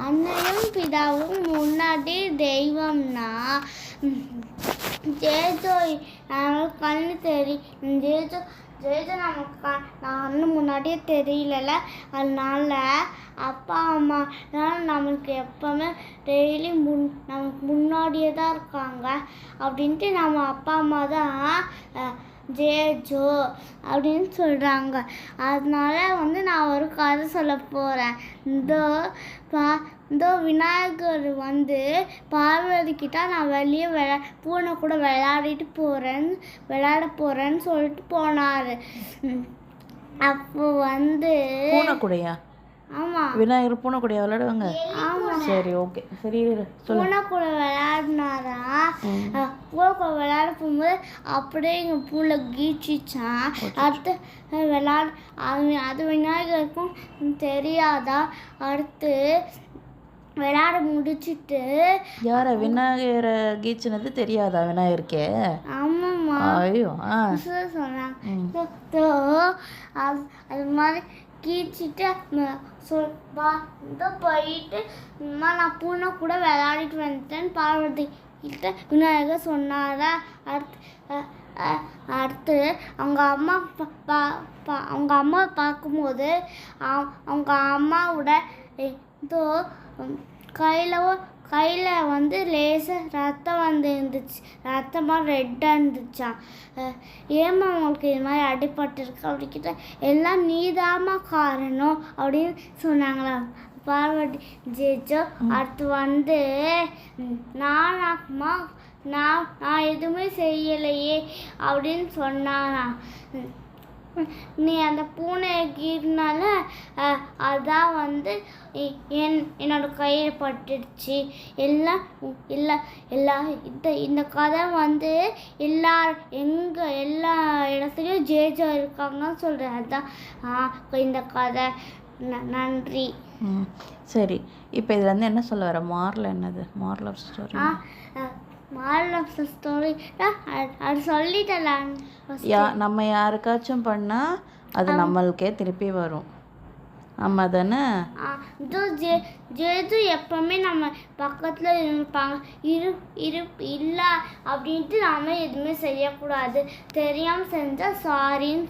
அன்னையும் பிதாவும் முன்னாடி தெய்வம்னா ஜேஜோ நமக்கு கண்ணு ஜேஜோ ஜேஜோ நமக்கு கண்ணு முன்னாடியே தெரியல. அதனால அப்பா அம்மா நமக்கு எப்பவுமே டெய்லி நமக்கு முன்னாடியே தான் இருக்காங்க அப்படின்ட்டு நம்ம அப்பா அம்மா தான் ஜேஜோ அப்படின்னு சொல்கிறாங்க. அதனால நான் ஒரு கதை சொல்ல போகிறேன். இந்த விநாயகர் பார்வதிக்கிட்ட நான் வெளியே பூனை கூட விளையாட போகிறேன்னு சொல்லிட்டு போனார். அப்போ பூனை கூடயா? ஆமாம், விநாயகர் பூனை கூடயா விளையாடுவாங்க? ஆமாம், சரி, ஓகே, சரி. பூனை கூட விளையாடினாரா? பூனை கூட விளையாட போகும்போது அப்படியே எங்கள் பூனை கீச்சிச்சான். அடுத்து அது விநாயகருக்கும் தெரியாதா? அடுத்து விளையாட முடிச்சுட்டு யார விநாயகரை கீச்சினது தெரியாதா விநாயகருக்கே? ஆமாம்மா, ஐயோ சொன்னாங்க. அது மாதிரி கீச்சிட்டு போயிட்டு நான் பூனை கூட விளையாடிட்டு வந்துட்டேன்னு பார்வதி கிட்ட விநாயகர் சொன்னாரா? அடுத்து அவங்க அம்மா பார்க்கும்போது அவங்க அம்மாவோட கையில் லேசாக ரத்தம் இருந்துச்சு. ரத்தமாக ரெட்டாக இருந்துச்சான். ஏம்மா அவங்களுக்கு இது மாதிரி அடிபட்டுருக்கு அப்படிக்கிட்ட எல்லாம் நீதாம்மா காரணம் அப்படின்னு சொன்னாங்களா பார்வதி ஜேஜோ. அடுத்து நானாக்குமா நான் எதுவுமே செய்யலையே அப்படின்னு சொன்னாராம். நீ அந்த பூனையை கீறினால அதான் என்னோட கையில் பட்டுடுச்சு. இந்த கதை எல்லா இடத்துலையும் ஜேஜோ இருக்காங்கன்னு சொல்கிறேன். அதுதான் இந்த கதை. நன்றி. சரி, இப்போ இதில் என்ன சொல்ல வர? மாரல் ஆஃப் ஸ்டோரி அது சொல்லிட்டலாம். நம்ம யாருக்காச்சும் பண்ணால் அது நம்மளுக்கே திருப்பி வரும். ஆமா தானே? ஜேஜு எப்பவுமே நம்ம பக்கத்தில் இருப்பாங்க. இல்லை அப்படின்ட்டு நாம எதுவுமே செய்யக்கூடாது. தெரியாமல் செஞ்சால் சாரின்னு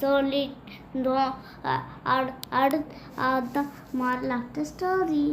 சொல்லிட்டோம். அதுதான் மாரல் ஆஃப் த ஸ்டோரி.